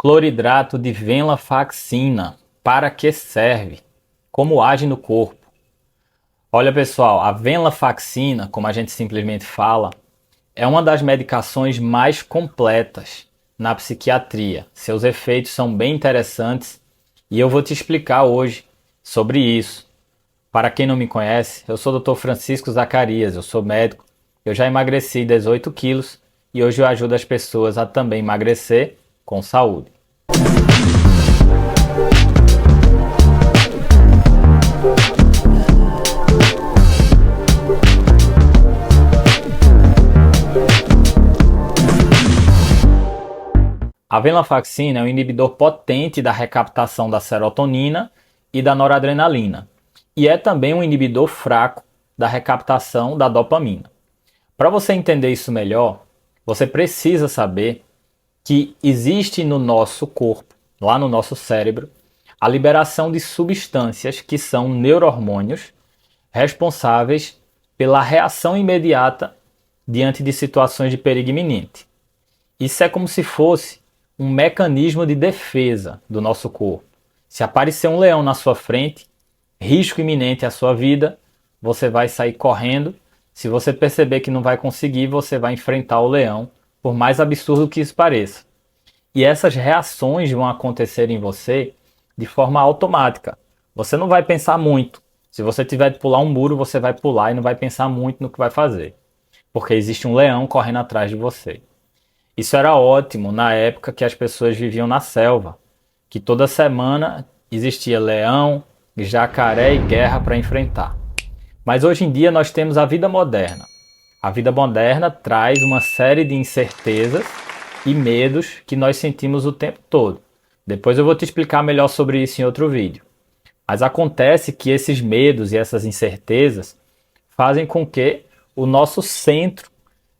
Cloridrato de venlafaxina. Para que serve? Como age no corpo? Olha pessoal, a venlafaxina, como a gente simplesmente fala, é uma das medicações mais completas na psiquiatria. Seus efeitos são bem interessantes e eu vou te explicar hoje sobre isso. Para quem não me conhece, eu sou o Dr. Francisco Zacarias, eu sou médico, eu já emagreci 18 quilos e hoje eu ajudo as pessoas a também emagrecer com saúde. A venlafaxina é um inibidor potente da recaptação da serotonina e da noradrenalina, e é também um inibidor fraco da recaptação da dopamina. Para você entender isso melhor, você precisa saber que existe no nosso corpo, lá no nosso cérebro, a liberação de substâncias que são neurohormônios responsáveis pela reação imediata diante de situações de perigo iminente. Isso é como se fosse um mecanismo de defesa do nosso corpo. Se aparecer um leão na sua frente, risco iminente à sua vida, você vai sair correndo. Se você perceber que não vai conseguir, você vai enfrentar o leão, por mais absurdo que isso pareça. E essas reações vão acontecer em você de forma automática. Você não vai pensar muito. Se você tiver de pular um muro, você vai pular e não vai pensar muito no que vai fazer, porque existe um leão correndo atrás de você. Isso era ótimo na época que as pessoas viviam na selva, que toda semana existia leão, jacaré e guerra para enfrentar. Mas hoje em dia nós temos a vida moderna. A vida moderna traz uma série de incertezas e medos que nós sentimos o tempo todo. Depois eu vou te explicar melhor sobre isso em outro vídeo. Mas acontece que esses medos e essas incertezas fazem com que o nosso centro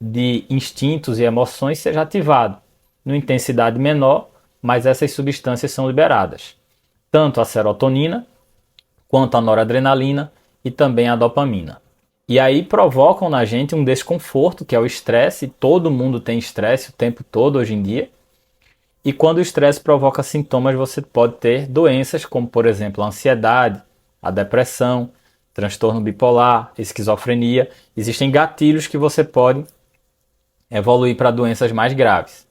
de instintos e emoções seja ativado, numa intensidade menor, mas essas substâncias são liberadas. Tanto a serotonina, quanto a noradrenalina e também a dopamina. E aí provocam na gente um desconforto, que é o estresse. Todo mundo tem estresse o tempo todo hoje em dia. E quando o estresse provoca sintomas, você pode ter doenças como, por exemplo, a ansiedade, a depressão, transtorno bipolar, esquizofrenia. Existem gatilhos que você pode evoluir para doenças mais graves.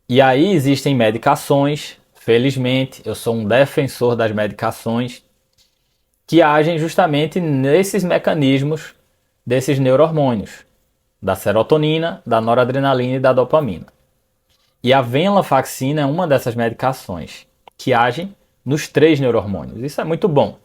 E aí existem medicações, felizmente, eu sou um defensor das medicações, que agem justamente nesses mecanismos desses neurohormônios, da serotonina, da noradrenalina e da dopamina. E a venlafaxina é uma dessas medicações que agem nos 3 neurohormônios. Isso é muito bom.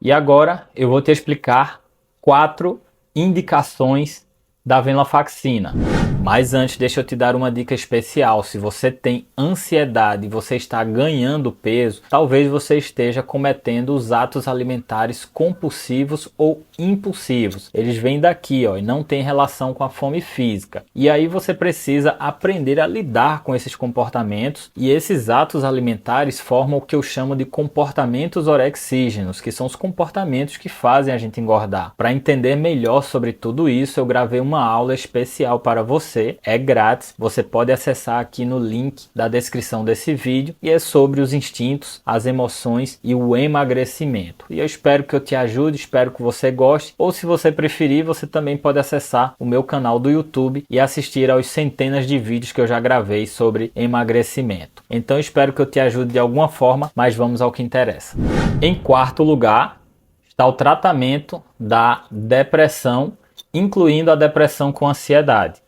E agora eu vou te explicar 4 indicações da venlafaxina. Mas antes, deixa eu te dar uma dica especial. Se você tem ansiedade e você está ganhando peso, talvez você esteja cometendo os atos alimentares compulsivos ou impulsivos. Eles vêm daqui, ó, e não tem relação com a fome física. E aí você precisa aprender a lidar com esses comportamentos, e esses atos alimentares formam o que eu chamo de comportamentos orexígenos, que são os comportamentos que fazem a gente engordar. Para entender melhor sobre tudo isso, eu gravei uma aula especial para você. É grátis, você pode acessar aqui no link da descrição desse vídeo, e é sobre os instintos, as emoções e o emagrecimento. E eu espero que eu te ajude, espero que você goste, ou se você preferir, você também pode acessar o meu canal do YouTube e assistir aos centenas de vídeos que eu já gravei sobre emagrecimento. Então espero que eu te ajude de alguma forma, mas vamos ao que interessa. Em quarto lugar está o tratamento da depressão, incluindo a depressão com ansiedade.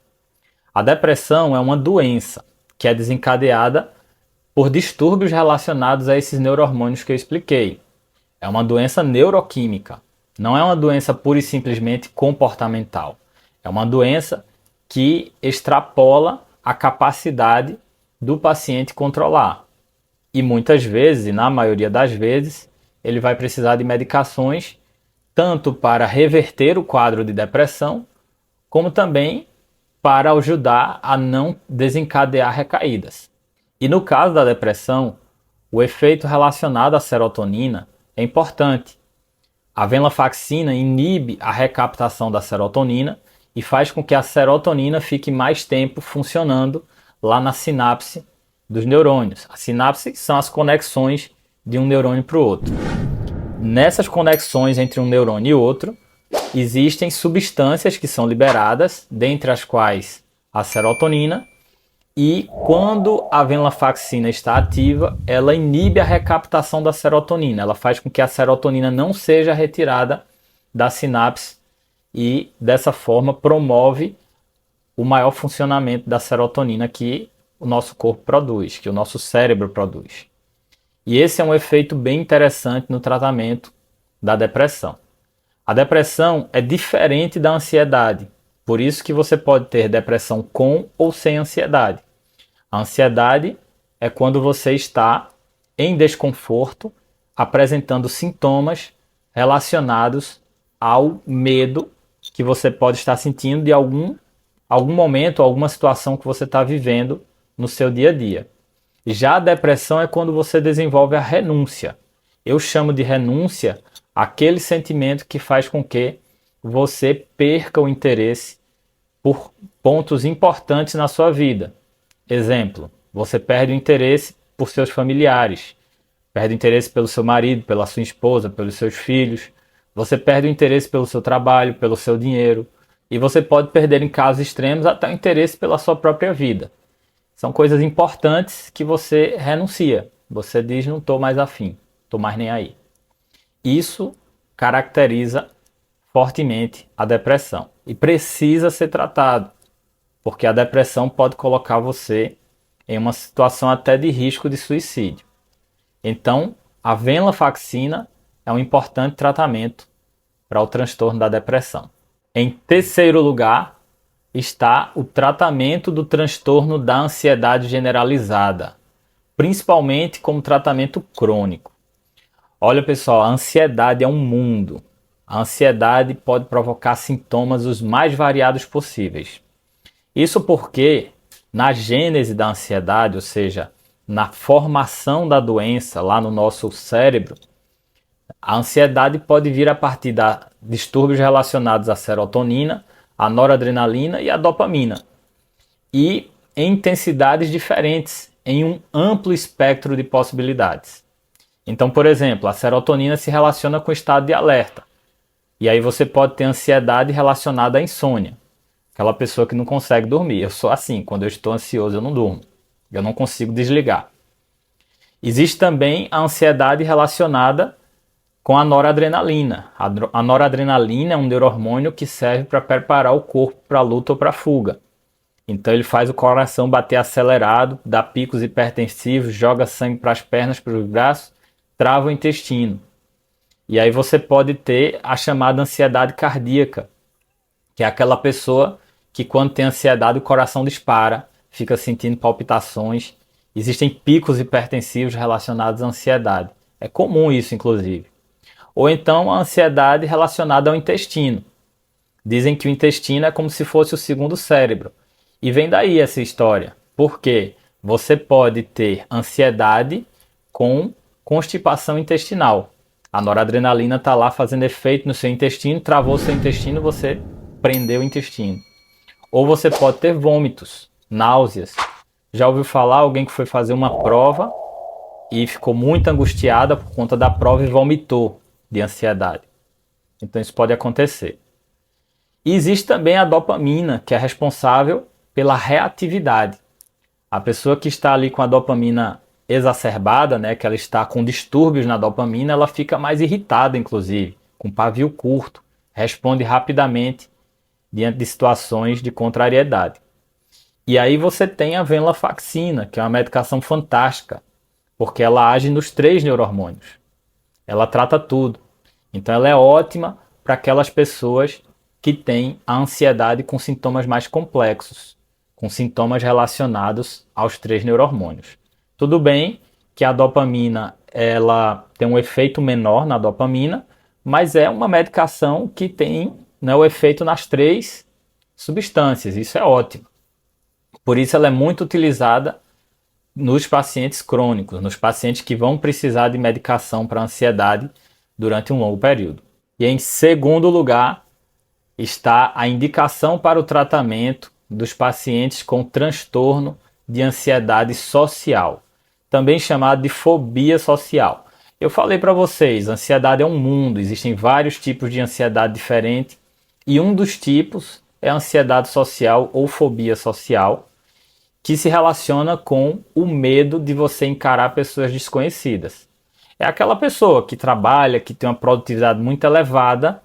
A depressão é uma doença que é desencadeada por distúrbios relacionados a esses neurohormônios que eu expliquei. É uma doença neuroquímica, não é uma doença pura e simplesmente comportamental. É uma doença que extrapola a capacidade do paciente controlar. E muitas vezes, e na maioria das vezes, ele vai precisar de medicações tanto para reverter o quadro de depressão, como também para ajudar a não desencadear recaídas. E no caso da depressão, o efeito relacionado à serotonina é importante. A venlafaxina inibe a recaptação da serotonina e faz com que a serotonina fique mais tempo funcionando lá na sinapse dos neurônios. A sinapse são as conexões de um neurônio para o outro. Nessas conexões entre um neurônio e outro, existem substâncias que são liberadas, dentre as quais a serotonina, e quando a venlafaxina está ativa, ela inibe a recaptação da serotonina. Ela faz com que a serotonina não seja retirada da sinapse e, dessa forma, promove o maior funcionamento da serotonina que o nosso corpo produz, que o nosso cérebro produz. E esse é um efeito bem interessante no tratamento da depressão. A depressão é diferente da ansiedade, por isso que você pode ter depressão com ou sem ansiedade. A ansiedade é quando você está em desconforto, apresentando sintomas relacionados ao medo que você pode estar sentindo de algum momento, alguma situação que você está vivendo no seu dia a dia. Já a depressão é quando você desenvolve a renúncia. Eu chamo de renúncia aquele sentimento que faz com que você perca o interesse por pontos importantes na sua vida. Exemplo, você perde o interesse por seus familiares, perde o interesse pelo seu marido, pela sua esposa, pelos seus filhos, você perde o interesse pelo seu trabalho, pelo seu dinheiro, e você pode perder em casos extremos até o interesse pela sua própria vida. São coisas importantes que você renuncia. Você diz, não estou mais afim, estou mais nem aí. Isso caracteriza fortemente a depressão e precisa ser tratado, porque a depressão pode colocar você em uma situação até de risco de suicídio. Então, a venlafaxina é um importante tratamento para o transtorno da depressão. Em terceiro lugar, está o tratamento do transtorno da ansiedade generalizada, principalmente como tratamento crônico. Olha, pessoal, a ansiedade é um mundo. A ansiedade pode provocar sintomas os mais variados possíveis. Isso porque, na gênese da ansiedade, ou seja, na formação da doença lá no nosso cérebro, a ansiedade pode vir a partir de distúrbios relacionados à serotonina, à noradrenalina e à dopamina. E em intensidades diferentes, em um amplo espectro de possibilidades. Então, por exemplo, a serotonina se relaciona com o estado de alerta. E aí você pode ter ansiedade relacionada à insônia. Aquela pessoa que não consegue dormir. Eu sou assim, quando eu estou ansioso eu não durmo. Eu não consigo desligar. Existe também a ansiedade relacionada com a noradrenalina. A noradrenalina é um neurohormônio que serve para preparar o corpo para a luta ou para a fuga. Então ele faz o coração bater acelerado, dá picos hipertensivos, joga sangue para as pernas, para os braços, trava o intestino. E aí você pode ter a chamada ansiedade cardíaca, que é aquela pessoa que quando tem ansiedade o coração dispara, fica sentindo palpitações. Existem picos hipertensivos relacionados à ansiedade. É comum isso, inclusive. Ou então a ansiedade relacionada ao intestino. Dizem que o intestino é como se fosse o segundo cérebro. E vem daí essa história. Porque você pode ter ansiedade com constipação intestinal. A noradrenalina está lá fazendo efeito no seu intestino, travou seu intestino, você prendeu o intestino. Ou você pode ter vômitos, náuseas. Já ouviu falar alguém que foi fazer uma prova e ficou muito angustiada por conta da prova e vomitou de ansiedade? Então isso pode acontecer. E existe também a dopamina, que é responsável pela reatividade. A pessoa que está ali com a dopamina exacerbada, né, que ela está com distúrbios na dopamina, ela fica mais irritada, inclusive, com pavio curto, responde rapidamente diante de situações de contrariedade. E aí você tem a venlafaxina, que é uma medicação fantástica, porque ela age nos 3 neurohormônios. Ela trata tudo. Então ela é ótima para aquelas pessoas que têm a ansiedade com sintomas mais complexos, com sintomas relacionados aos 3 neurohormônios. Tudo bem que a dopamina ela tem um efeito menor na dopamina, mas é uma medicação que tem, né, o efeito nas 3 substâncias. Isso é ótimo. Por isso ela é muito utilizada nos pacientes crônicos, nos pacientes que vão precisar de medicação para ansiedade durante um longo período. E em segundo lugar está a indicação para o tratamento dos pacientes com transtorno de ansiedade social, também chamado de fobia social. Eu falei para vocês, ansiedade é um mundo, existem vários tipos de ansiedade diferentes, e um dos tipos é a ansiedade social ou fobia social, que se relaciona com o medo de você encarar pessoas desconhecidas. É aquela pessoa que trabalha, que tem uma produtividade muito elevada,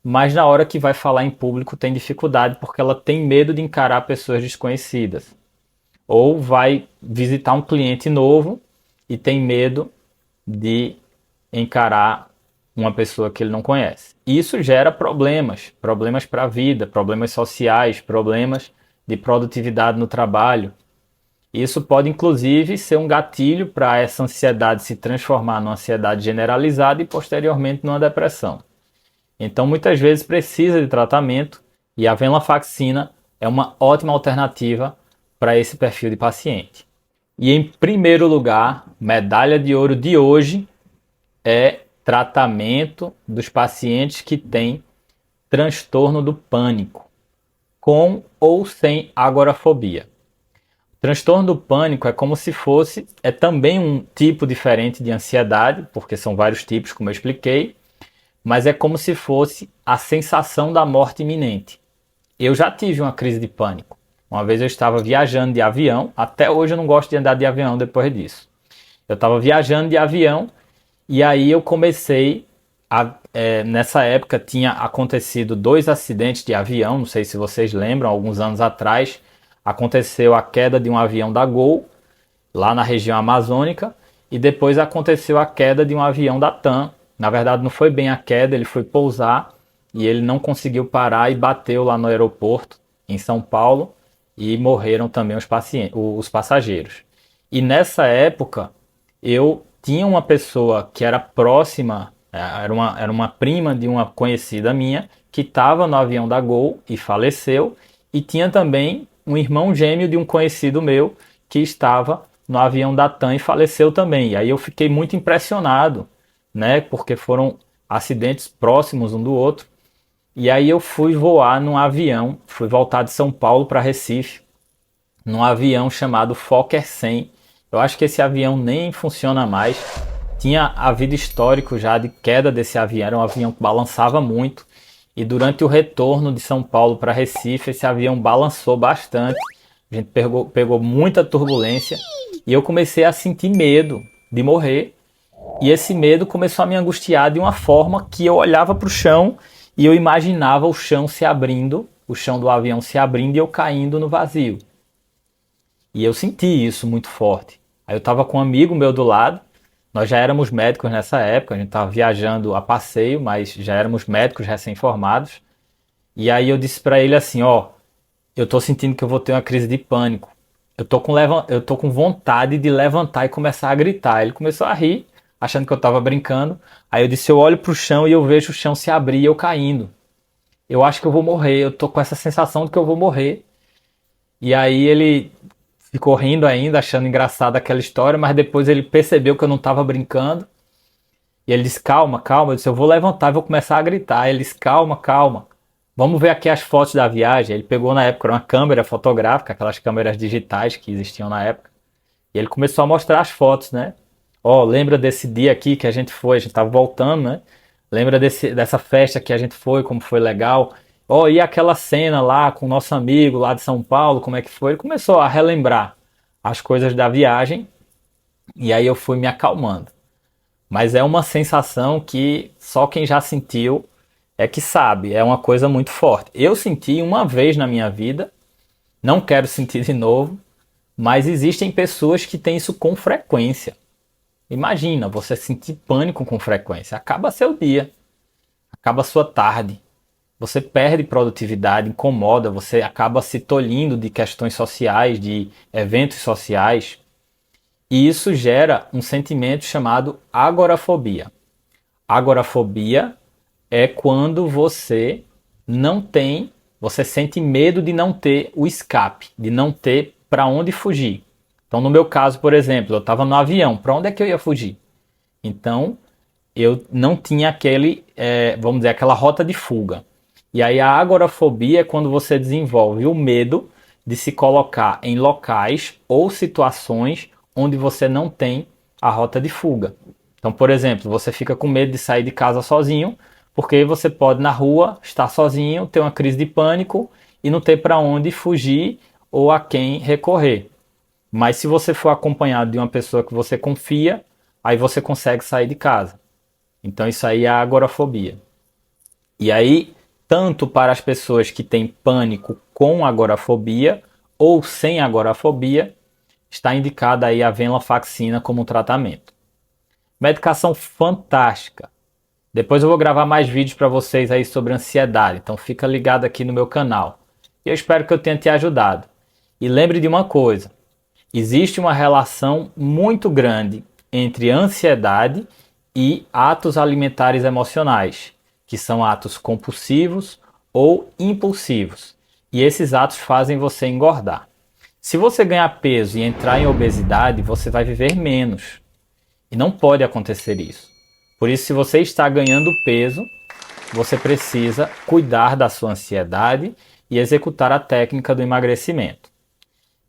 mas na hora que vai falar em público tem dificuldade porque ela tem medo de encarar pessoas desconhecidas. Ou vai visitar um cliente novo e tem medo de encarar uma pessoa que ele não conhece. Isso gera problemas para a vida, problemas sociais, problemas de produtividade no trabalho. Isso pode inclusive ser um gatilho para essa ansiedade se transformar numa ansiedade generalizada e posteriormente numa depressão. Então muitas vezes precisa de tratamento e a venlafaxina é uma ótima alternativa para esse perfil de paciente. E em primeiro lugar, medalha de ouro de hoje é tratamento dos pacientes que têm transtorno do pânico, com ou sem agorafobia. Transtorno do pânico é como se fosse, é também um tipo diferente de ansiedade, porque são vários tipos, como eu expliquei, mas é como se fosse a sensação da morte iminente. Eu já tive uma crise de pânico. Uma vez eu estava viajando de avião, até hoje eu não gosto de andar de avião depois disso. Eu estava viajando de avião e aí eu comecei nessa época tinha acontecido 2 acidentes de avião, não sei se vocês lembram, alguns anos atrás, aconteceu a queda de um avião da Gol, lá na região amazônica, e depois aconteceu a queda de um avião da TAM. Na verdade não foi bem a queda, ele foi pousar e ele não conseguiu parar e bateu lá no aeroporto, em São Paulo, e morreram também os passageiros. E nessa época eu tinha uma pessoa que era próxima, era uma prima de uma conhecida minha, que estava no avião da Gol e faleceu, e tinha também um irmão gêmeo de um conhecido meu que estava no avião da TAM e faleceu também. E aí eu fiquei muito impressionado, né, porque foram acidentes próximos um do outro. E aí eu fui voar num avião, fui voltar de São Paulo para Recife, num avião chamado Fokker 100. Eu acho que esse avião nem funciona mais. Tinha havido histórico já de queda desse avião, era um avião que balançava muito. E durante o retorno de São Paulo para Recife, esse avião balançou bastante. A gente pegou muita turbulência e eu comecei a sentir medo de morrer. E esse medo começou a me angustiar de uma forma que eu olhava para o chão e eu imaginava o chão se abrindo, o chão do avião se abrindo e eu caindo no vazio. E eu senti isso muito forte. Aí eu estava com um amigo meu do lado, nós já éramos médicos nessa época, a gente estava viajando a passeio, mas já éramos médicos recém-formados. E aí eu disse para ele assim, ó, eu tô sentindo que eu vou ter uma crise de pânico. Eu tô com vontade de levantar e começar a gritar. Ele começou a rir, achando que eu estava brincando. Aí eu disse, eu olho pro chão e eu vejo o chão se abrir e eu caindo. Eu acho que eu vou morrer, eu tô com essa sensação de que eu vou morrer. E aí ele ficou rindo ainda, achando engraçada aquela história, mas depois ele percebeu que eu não estava brincando. E ele disse, calma, calma. Eu disse, eu vou levantar e vou começar a gritar. Ele disse, calma, calma. Vamos ver aqui as fotos da viagem. Ele pegou na época uma câmera fotográfica, aquelas câmeras digitais que existiam na época. E ele começou a mostrar as fotos, né? Ó, lembra desse dia aqui que a gente foi? A gente tava voltando, né? Lembra dessa festa que a gente foi, como foi legal? Ó, e aquela cena lá com o nosso amigo lá de São Paulo, como é que foi? Ele começou a relembrar as coisas da viagem e aí eu fui me acalmando. Mas é uma sensação que só quem já sentiu é que sabe, é uma coisa muito forte. Eu senti uma vez na minha vida, não quero sentir de novo, mas existem pessoas que têm isso com frequência. Imagina, você sentir pânico com frequência, acaba seu dia, acaba sua tarde. Você perde produtividade, incomoda, você acaba se tolhindo de questões sociais, de eventos sociais. E isso gera um sentimento chamado agorafobia. Agorafobia é quando você sente medo de não ter o escape, de não ter para onde fugir. Então, no meu caso, por exemplo, eu estava no avião, para onde é que eu ia fugir? Então, eu não tinha vamos dizer, aquela rota de fuga. E aí a agorafobia é quando você desenvolve o medo de se colocar em locais ou situações onde você não tem a rota de fuga. Então, por exemplo, você fica com medo de sair de casa sozinho, porque você pode na rua estar sozinho, ter uma crise de pânico e não ter para onde fugir ou a quem recorrer. Mas se você for acompanhado de uma pessoa que você confia, aí você consegue sair de casa. Então isso aí é a agorafobia. E aí, tanto para as pessoas que têm pânico com agorafobia ou sem agorafobia, está indicada aí a venlafaxina como tratamento. Medicação fantástica. Depois eu vou gravar mais vídeos para vocês aí sobre ansiedade, então fica ligado aqui no meu canal. E eu espero que eu tenha te ajudado. E lembre de uma coisa, existe uma relação muito grande entre ansiedade e atos alimentares emocionais, que são atos compulsivos ou impulsivos. E esses atos fazem você engordar. Se você ganhar peso e entrar em obesidade, você vai viver menos. E não pode acontecer isso. Por isso, se você está ganhando peso, você precisa cuidar da sua ansiedade e executar a técnica do emagrecimento.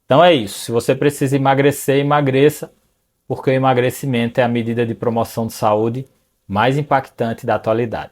Então é isso. Se você precisa emagrecer, emagreça, porque o emagrecimento é a medida de promoção de saúde mais impactante da atualidade.